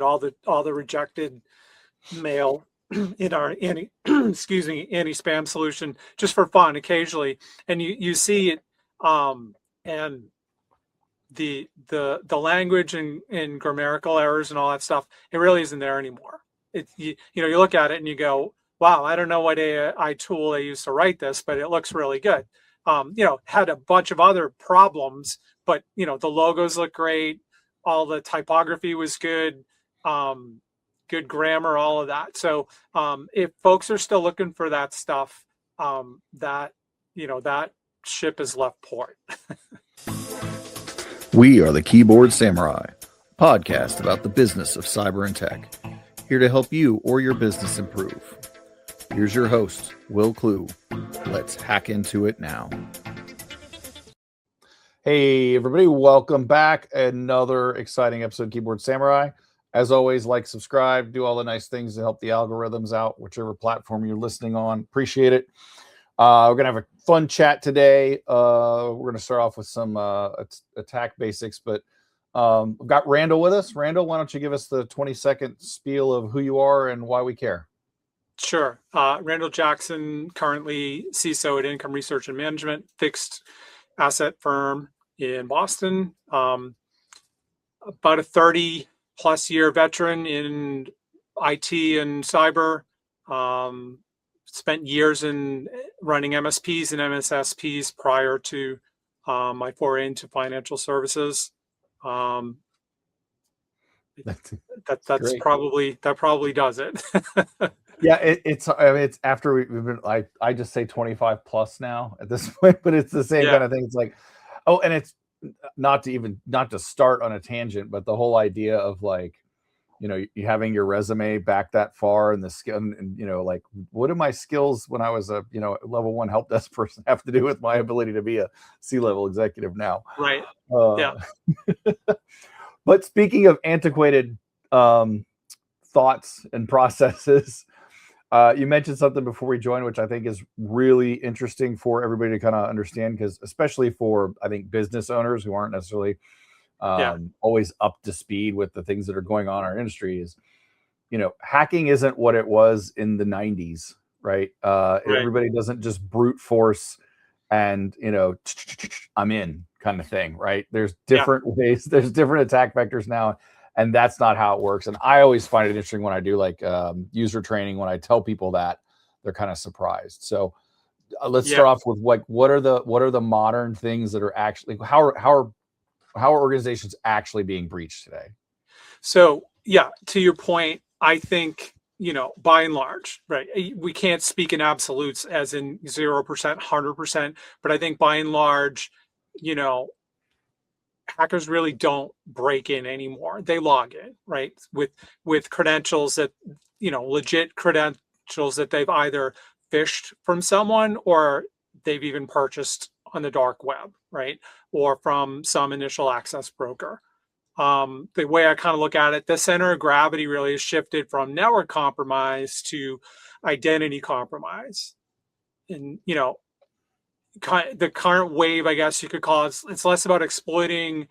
all the rejected mail in our anti-spam solution just for fun occasionally, and you see it, and the language and grammatical errors and all that stuff, it really isn't there anymore. You look at it and you go, wow, I don't know what AI tool they used to write this, but it looks really good. Had a bunch of other problems, but the logos look great, all the typography was good, good grammar, all of that. So if folks are still looking for that stuff, that ship has left port. We are the Keyboard Samurai, podcast about the business of cyber and tech, here to help you or your business improve. Here's your host, Will Clue. Let's hack into it now. Hey, everybody. Welcome back. Another exciting episode of Keyboard Samurai. As always, like, subscribe, do all the nice things to help the algorithms out, whichever platform you're listening on. Appreciate it. We're going to have a fun chat today. We're going to start off with some attack basics, but we've got Randall with us. Randall, why don't you give us the 20-second spiel of who you are and why we care? Sure. Randall Jackson, currently CISO at Income Research and Management, fixed asset firm in Boston. About a 30-plus year veteran in IT and cyber. Spent years in running MSPs and MSSPs prior to my foray into financial services. That's probably does it. Yeah, it's after we've been, I just say 25 plus now at this point, but it's the same kind of thing. It's like, oh, and it's not to start on a tangent, but the whole idea of like, you having your resume back that far and the skill and like, what do my skills when I was a, level 1 help desk person have to do with my ability to be a C-level executive now? Right. Yeah. But speaking of antiquated thoughts and processes, you mentioned something before we joined, which I think is really interesting for everybody to kind of understand, because especially for, I think, business owners who aren't necessarily always up to speed with the things that are going on in our industry, is, hacking isn't what it was in the 90s, right? Everybody doesn't just brute force and, I'm in kind of thing, right? There's different ways, there's different attack vectors now. And that's not how it works. And I always find it interesting when I do like user training, when I tell people that, they're kind of surprised. So let's start off with what are the modern things that are actually, how are organizations actually being breached today? So to your point, I think, by and large, right, we can't speak in absolutes as in 0%, 100%, but I think by and large, hackers really don't break in anymore. They log in, right, with credentials that, legit credentials that they've either phished from someone or they've even purchased on the dark web, right, or from some initial access broker. The way I kind of look at it, the center of gravity really has shifted from network compromise to identity compromise. And, the current wave, I guess you could call it, it's less about exploiting,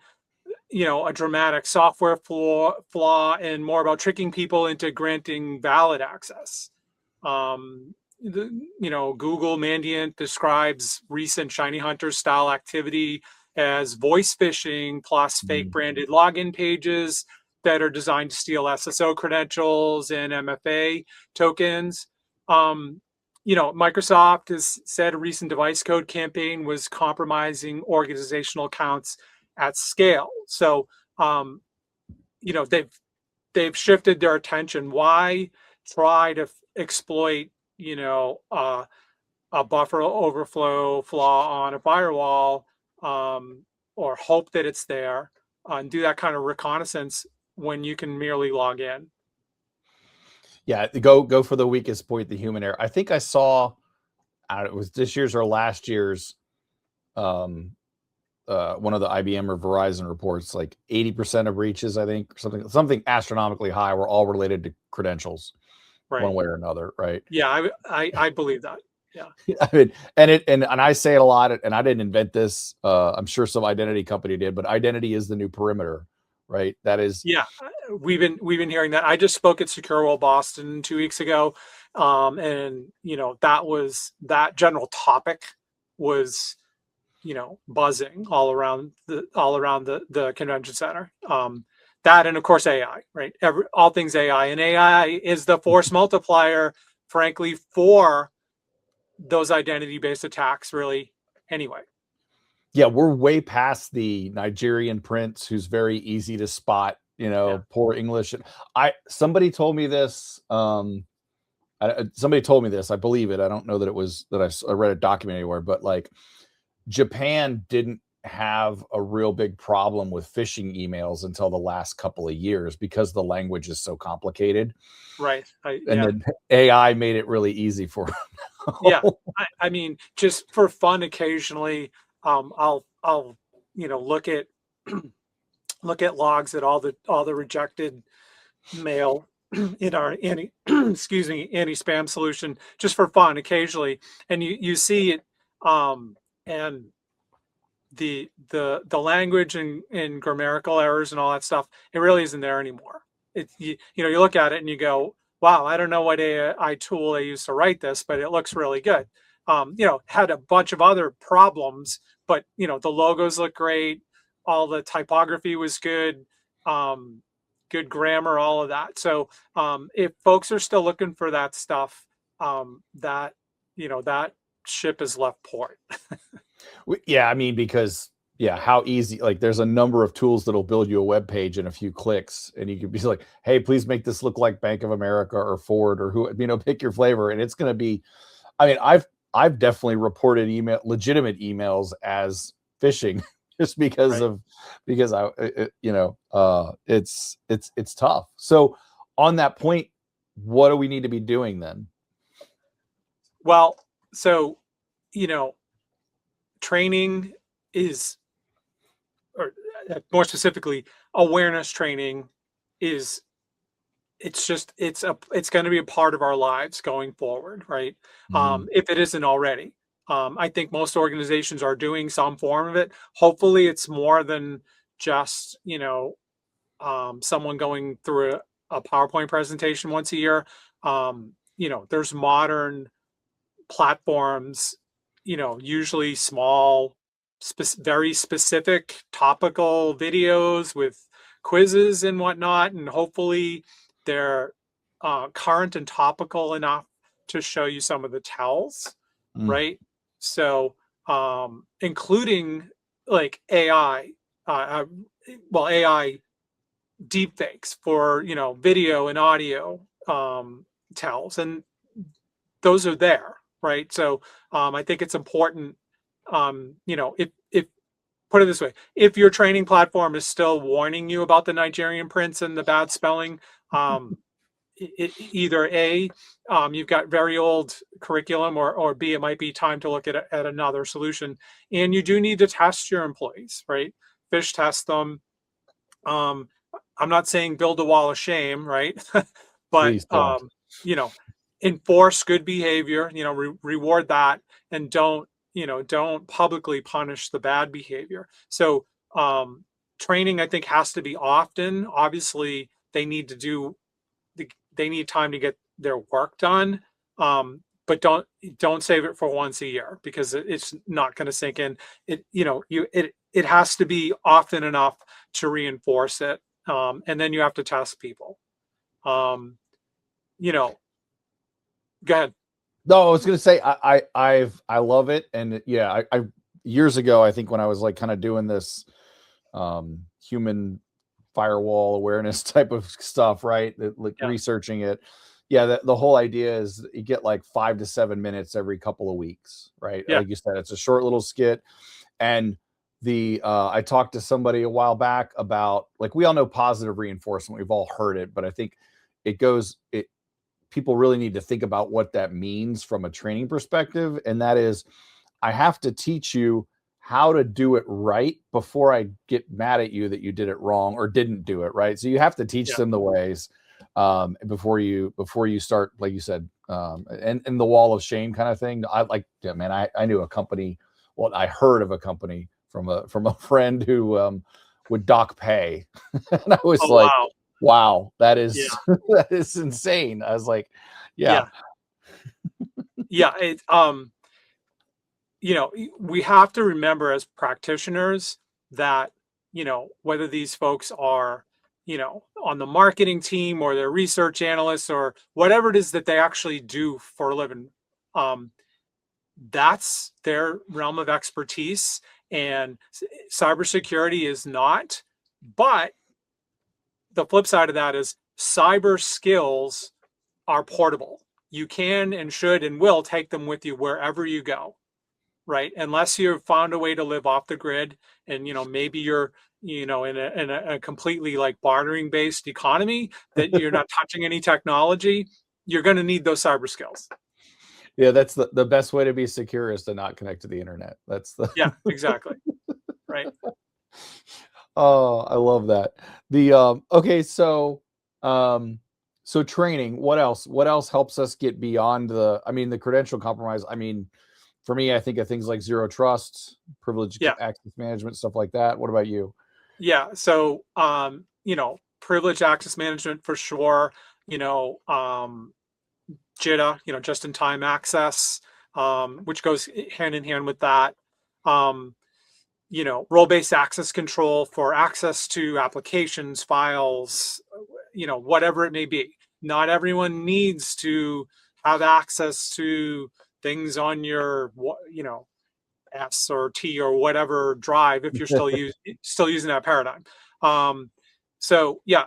a dramatic software flaw and more about tricking people into granting valid access. Google Mandiant describes recent Shiny Hunter style activity as voice phishing plus fake branded login pages that are designed to steal SSO credentials and MFA tokens. Microsoft has said a recent device code campaign was compromising organizational accounts at scale. So, they've shifted their attention. Why try to exploit, a buffer overflow flaw on a firewall, or hope that it's there, and do that kind of reconnaissance when you can merely log in? Yeah, go for the weakest point, the human error. I think I saw, it was this year's or last year's, one of the IBM or Verizon reports, like 80% of breaches, I think, or something astronomically high, were all related to credentials, one way or another, right? Yeah, I believe that. Yeah. I mean, and I say it a lot, and I didn't invent this. I'm sure some identity company did, but identity is the new perimeter, right? That is, Yeah, we've been hearing that. I just spoke at Secure World Boston 2 weeks ago, and that general topic was buzzing all around the convention center. That and of course AI, right? All things AI, and AI is the force multiplier, frankly, for those identity-based attacks. Really, anyway. yeah, we're way past the Nigerian prince who's very easy to spot, Yeah, poor English. Somebody told me this. Somebody told me this. I believe it. I don't know that it was that I read a document anywhere, but like Japan didn't have a real big problem with phishing emails until the last couple of years because the language is so complicated. right. And Yeah, then AI made it really easy for yeah. them. I mean, just for fun, occasionally, I'll look at look at logs at all the rejected mail in our anti spam solution, just for fun occasionally, and you see it, and the language and grammatical errors and all that stuff, it really isn't there anymore. You look at it and you go, wow, I don't know what AI tool they used to write this, but it looks really good. Had a bunch of other problems, but the logos look great, all the typography was good, good grammar, all of that. So if folks are still looking for that stuff, that ship has left port. Yeah, I mean, because yeah, how easy, like there's a number of tools that'll build you a web page in a few clicks, and you could be like, hey, please make this look like Bank of America or Ford or who, pick your flavor. And it's going to be, I mean, I've definitely reported legitimate emails as phishing just because Right. of, because it's tough. So on that point, what do we need to be doing then? Well, so, you know, training is, or more specifically, awareness training is, it's going to be a part of our lives going forward, right? Mhm. If it isn't already. I think most organizations are doing some form of it. Hopefully, it's more than just, someone going through a PowerPoint presentation once a year. There's modern platforms, usually small, very specific topical videos with quizzes and whatnot. And hopefully they're current and topical enough to show you some of the tells, Mm. right? So, including like AI, AI deepfakes for, video and audio tells. And those are there, right? So I think it's important. If put it this way, if your training platform is still warning you about the Nigerian prince and the bad spelling, either A, you've got very old curriculum, or B, it might be time to look at another solution. And you do need to test your employees, right? Fish test them. Um, I'm not saying build a wall of shame, right? But Please don't. you know, enforce good behavior. Reward that, and don't publicly punish the bad behavior. So training, I think, has to be often. Obviously, they need time to get their work done. But don't save it for once a year, because it's not going to sink in. It has to be often enough to reinforce it, and then you have to test people. Um, Go ahead. No, I was gonna say I love it, and yeah, I years ago, I think when I was like kind of doing this human firewall awareness type of stuff, right? Like Yeah, researching it. Yeah, the whole idea is you get like 5 to 7 minutes every couple of weeks, right? yeah, Like you said, it's a short little skit. And the I talked to somebody a while back about, like, we all know positive reinforcement, we've all heard it, but I think it people really need to think about what that means from a training perspective. And that is, I have to teach you how to do it right before I get mad at you that you did it wrong or didn't do it right. So you have to teach yeah, them the ways before you start, like you said, and the wall of shame kind of thing. I like, yeah, man, I knew a company. Well, I heard of a company from a friend who would dock pay. And I was Oh, like, wow. wow, that Yeah. is that is insane. I was like, yeah. Yeah. We have to remember as practitioners that, whether these folks are, on the marketing team or they're research analysts or whatever it is that they actually do for a living, um, that's their realm of expertise. And cybersecurity is not. But the flip side of that is cyber skills are portable. You can and should and will take them with you wherever you go, right? Unless you've found a way to live off the grid, and maybe you're in a completely like bartering based economy that you're not touching any technology, you're going to need those cyber skills. Yeah, that's the best way to be secure is to not connect to the internet. That's the Yeah, exactly. Right. Oh, I love that. The okay, so training, what else? What else helps us get beyond the credential compromise? I mean, for me, I think of things like zero trust, privileged Yeah. access management, stuff like that. What about you? Yeah. So, privileged access management for sure, JITA, just in time access, which goes hand in hand with that. Um, role-based access control for access to applications, files, whatever it may be. Not everyone needs to have access to things on your, S or T or whatever drive if you're still using that paradigm. So yeah,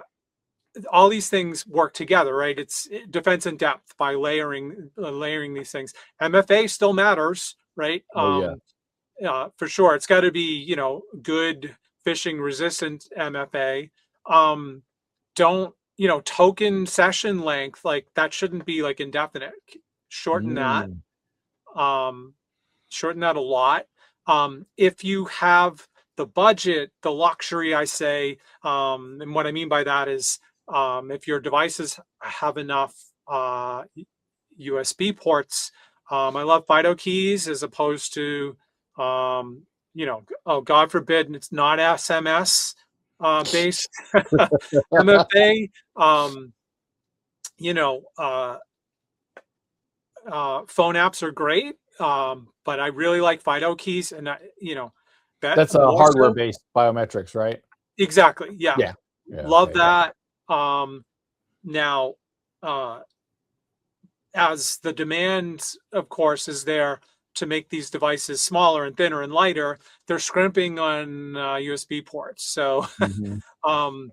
all these things work together, right? It's defense in depth by layering these things. MFA still matters, right? Oh yeah. For sure, it's got to be good phishing resistant MFA. Don't token session length, like that shouldn't be like indefinite. Shorten that. Mm. Um, Shorten that a lot. If you have the budget, the luxury, I say, and what I mean by that is if your devices have enough USB ports, I love FIDO keys as opposed to, oh, God forbid, it's not SMS based MFA. You know, uh, Phone apps are great, but I really like FIDO keys, and that That's a more hardware so. based biometrics, right? Exactly, yeah, Yeah. Yeah. love Okay. Yeah. that. Now, uh, as the demand, of course, is there to make these devices smaller and thinner and lighter, they're scrimping on USB ports. So, Mhm. um,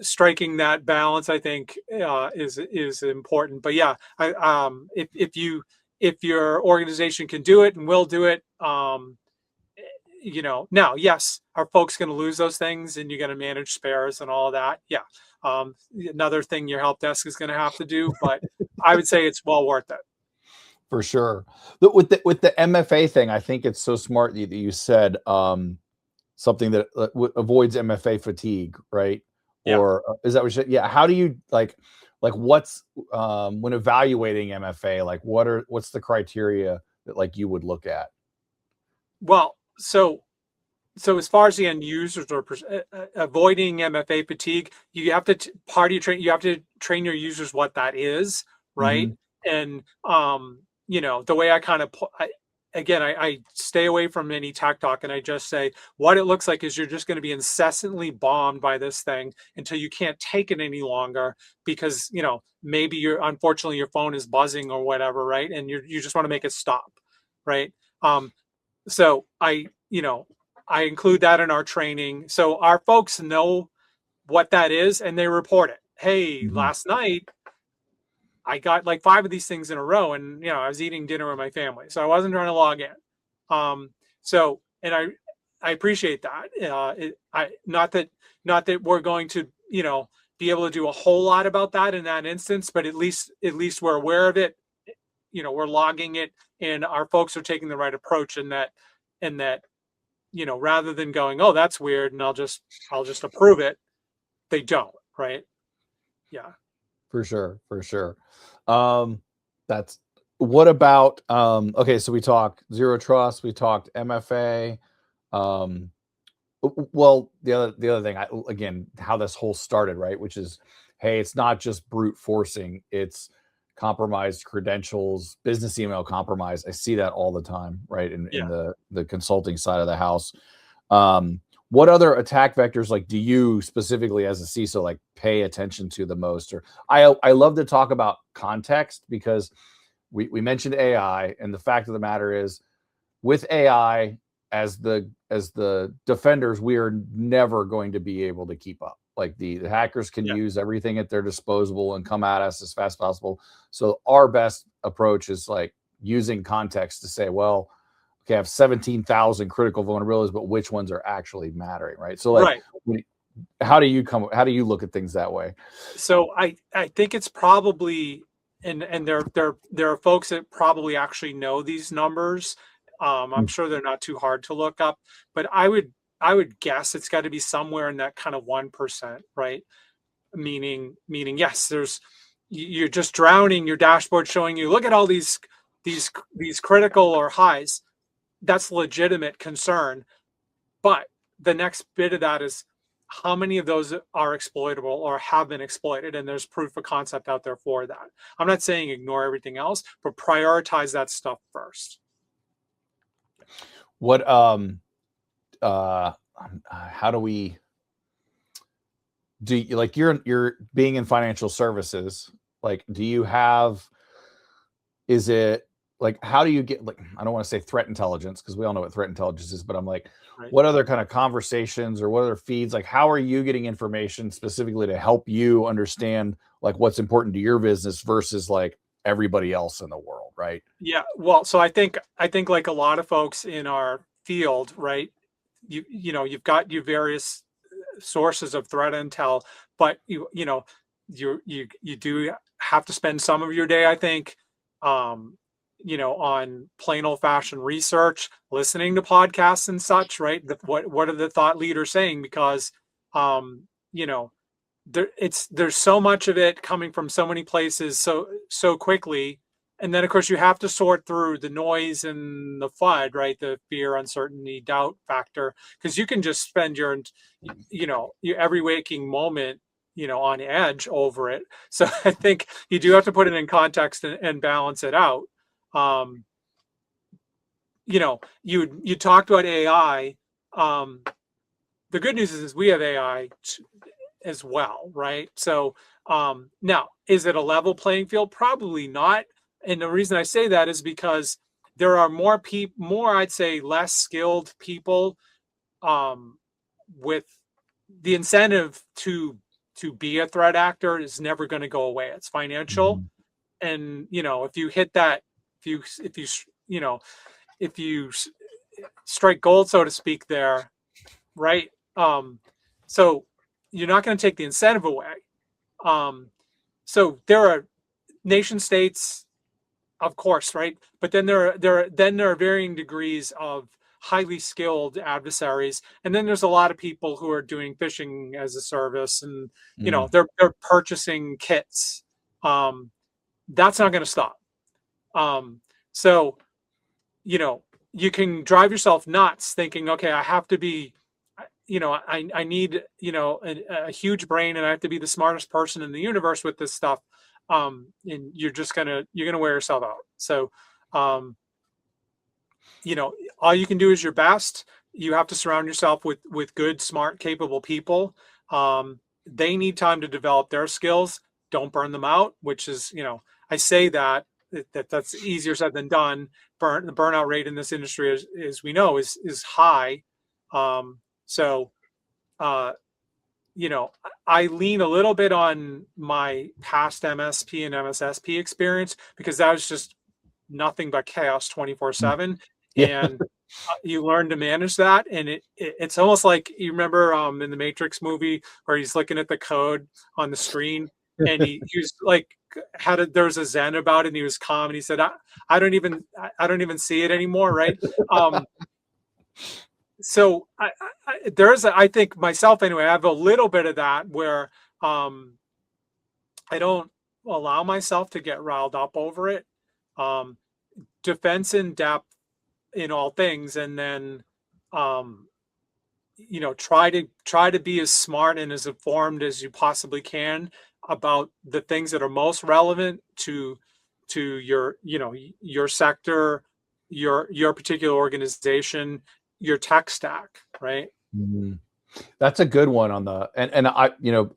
striking that balance, I think, is important. But yeah, if your organization can do it and will do it, now, yes, are folks going to lose those things, and you're going to manage spares and all that? Yeah. Another thing your help desk is going to have to do, but I would say it's well worth it. For sure. With the MFA thing, I think it's so smart that you said something that avoids MFA fatigue, right? Yeah. Or is that what you said? Yeah. How do you like what's when evaluating MFA? Like what's the criteria that like you would look at? Well, so as far as the end users are avoiding MFA fatigue, you have to part of your train. You have to train your users what that is, right? Hmm. And the way I kind of I stay away from any tech talk, and I just say what it looks like is you're just going to be incessantly bombed by this thing until you can't take it any longer because maybe unfortunately your phone is buzzing or whatever, right? And you just want to make it stop, right? So I include that in our training. So our folks know what that is and they report it. Hey, Hmm. last night I got like 5 of these things in a row, and I was eating dinner with my family. So I wasn't trying to log in. So and I appreciate that. I not that we're going to, be able to do a whole lot about that in that instance, but at least we're aware of it. We're logging it, and our folks are taking the right approach in that rather than going, oh, that's weird, and I'll just approve it, they don't, right? Yeah. For sure. For sure. Um, that's what about okay, so we talked zero trust, we talked MFA. Um, Well, the other thing, again, how this whole started, right? Which is, hey, it's not just brute forcing; it's compromised credentials, business email compromise. I see that all the time, right? In Yeah. the consulting side of the house. Um, what other attack vectors like do you specifically as a CISO like pay attention to the most? Or I love to talk about context because we mentioned AI, and the fact of the matter is, with AI as the defenders, we are never going to be able to keep up. Like the hackers can Yeah. use everything at their disposal and come at us as fast as possible. So our best approach is like using context to say, well, okay, I have 17,000 critical vulnerabilities, but which ones are actually mattering, right? So like, Right. how do you look at things that way? So I think it's probably, and there are folks that probably actually know these numbers. I'm Mm. sure they're not too hard to look up, but I would guess it's got to be somewhere in that kind of 1%, right? Meaning yes, you're just drowning your dashboard showing you, look at all these critical or highs. That's legitimate concern. But the next bit of that is, how many of those are exploitable or have been exploited? And there's proof of concept out there for that. I'm not saying ignore everything else, but prioritize that stuff first. What how do we do you, like you're being in financial services, like do you have, is it like how do you get, like, I don't want to say threat intelligence because we all know what threat intelligence is, but I'm like, Right. what other kind of conversations or what other feeds, like how are you getting information specifically to help you understand like what's important to your business versus like everybody else in the world, right? Yeah. Well, so I think like a lot of folks in our field, right? You've got your various sources of threat intel, but you do have to spend some of your day, I think, um, on plain old fashioned research, listening to podcasts and such, right? What are the thought leaders saying? Because um, you know, there's so much of it coming from so many places so quickly, and then of course you have to sort through the noise and the FUD, right? The fear, uncertainty, doubt factor, because you can just spend your every waking moment on edge over it. So I think you do have to put it in context and balance it out. um you talked about AI. um the good news is we have AI as well, right? So now, is it a level playing field? Probably not. And the reason I say that is because there are more, I'd say, less skilled people, um, with the incentive to be a threat actor is never going to go away. It's financial, Mhm. and if you hit that, if you you know if you strike gold, so to speak, there, right? So you're not going to take the incentive away. Um, so there are nation states, of course, right? But then there are varying degrees of highly skilled adversaries, and then there's a lot of people who are doing phishing as a service, and Mm. they're purchasing kits. Um, that's not going to stop. Um, so you know you can drive yourself nuts thinking, okay, I have to be, I need, a huge brain, and I have to be the smartest person in the universe with this stuff. And you're gonna wear yourself out. So um all you can do is your best. You have to surround yourself with good, smart, capable people. They need time to develop their skills. Don't burn them out, which is, I say that's easier said than done. The burnout rate in this industry, as we know, is high. So uh I lean a little bit on my past MSP and MSSP experience, because that was just nothing but chaos Mm. 24/7. Yeah. And you learn to manage that. And it's almost like, you remember in the Matrix movie where he's looking at the code on the screen, and he was like, there was a zen about it, and he was calm, and he said, I don't even see it anymore, right? um so I think myself anyway, I have a little bit of that where um I don't allow myself to get riled up over it. um Defense in depth in all things, and then um try to be as smart and as informed as you possibly can about the things that are most relevant to your, your sector, your particular organization, your tech stack, right? Mm-hmm. That's a good one on the, and I,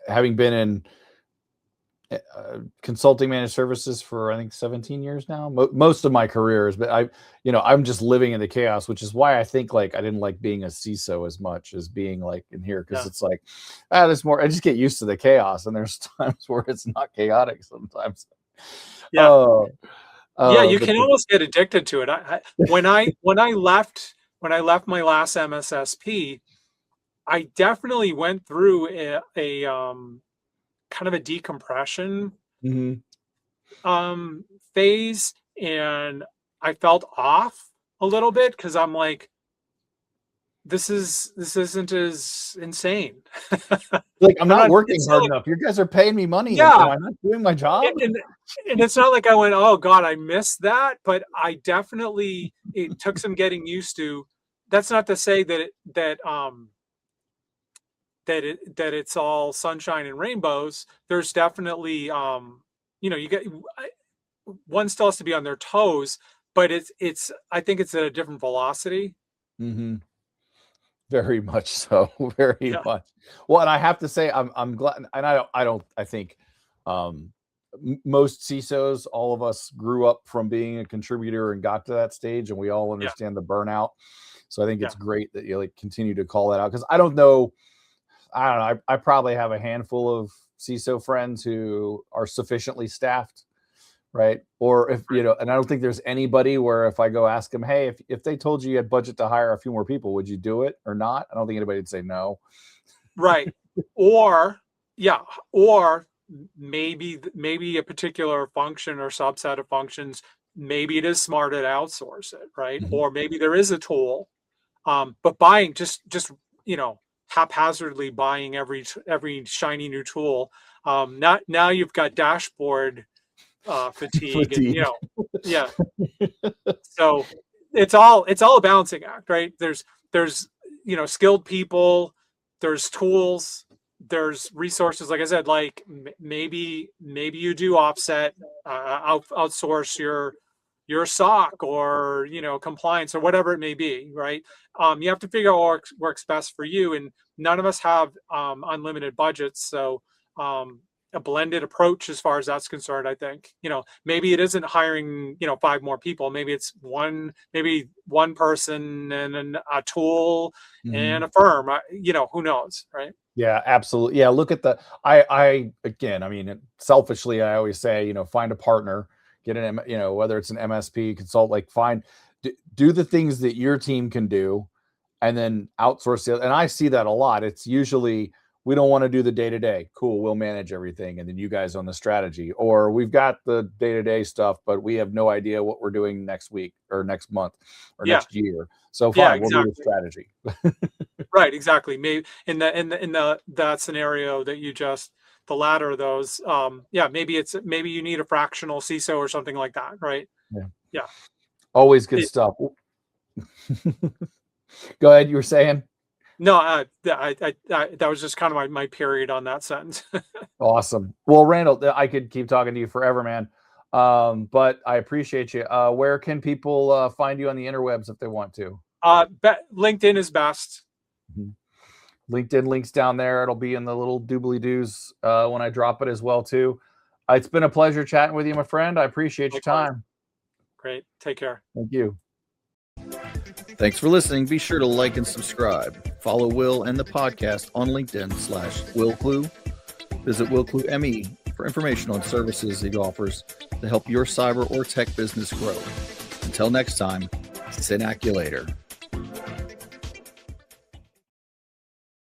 having been in consulting managed services for I think 17 years now, most of my careers, but I'm just living in the chaos, which is why I think like I didn't like being a CISO as much as being like in here, because it's like there's more. I just get used to the chaos, and there's times where it's not chaotic sometimes. You can almost get addicted to it. When I left my last MSSP, I definitely went through a kind of a decompression phase, and I felt off a little bit because I'm like, this isn't as insane. Like I'm not working hard enough. You guys are paying me money. Yeah, am I not doing my job? And it's not like I went, oh God, I missed that, but I definitely, it took some getting used to. That's not to say that it's all sunshine and rainbows. There's definitely you get, one still has to be on their toes, but I think it's at a different velocity. Very much so. Very much. Well, and I have to say, I'm glad, and I think most CISOs, all of us grew up from being a contributor and got to that stage, and we all understand the burnout. So I think it's great that you like continue to call that out, because I don't know. I probably have a handful of CISO friends who are sufficiently staffed, right? Or if, and I don't think there's anybody where if I go ask them, hey, if they told you had budget to hire a few more people, would you do it or not? I don't think anybody would say no. Right. Or maybe a particular function or subset of functions, maybe it is smarter to outsource it, right? Or maybe there is a tool, but buying just haphazardly buying every shiny new tool. Now you've got dashboard fatigue. And, so it's all a balancing act, right? There's skilled people, there's tools, there's resources. Like I said, like maybe you do offset, outsource your SOC or compliance or whatever it may be, right? You have to figure out what works best for you, and none of us have unlimited budgets, so a blended approach as far as that's concerned. I think maybe it isn't hiring 5 more people, maybe it's one person and a tool and a firm. Who knows, right? Yeah, absolutely. Yeah, look at the again, I mean, selfishly I always say, find a partner, get an whether it's an MSP consult, like do the things that your team can do, and then outsource it. And I see that a lot. It's usually, we don't want to do the day-to-day. Cool, we'll manage everything, and then you guys on the strategy. Or we've got the day-to-day stuff, but we have no idea what we're doing next week or next month or next year. So fine, we'll do the strategy. Right, exactly. Maybe in that scenario that you just, the latter of those, maybe you need a fractional CISO or something like that, right? Yeah. Always good stuff. Go ahead, you were saying? No, that was just kind of my period on that sentence. Awesome. Well, Randall, I could keep talking to you forever, man. But I appreciate you. Where can people find you on the interwebs if they want to? LinkedIn is best. LinkedIn links down there. It'll be in the little doobly-doos when I drop it as well too. It's been a pleasure chatting with you, my friend. I appreciate your time. Great. Take care. Thank you. Thanks for listening. Be sure to like and subscribe. Follow Will and the podcast on LinkedIn/WillClue. Visit WillClue.me for information on services he offers to help your cyber or tech business grow. Until next time, Synaculator.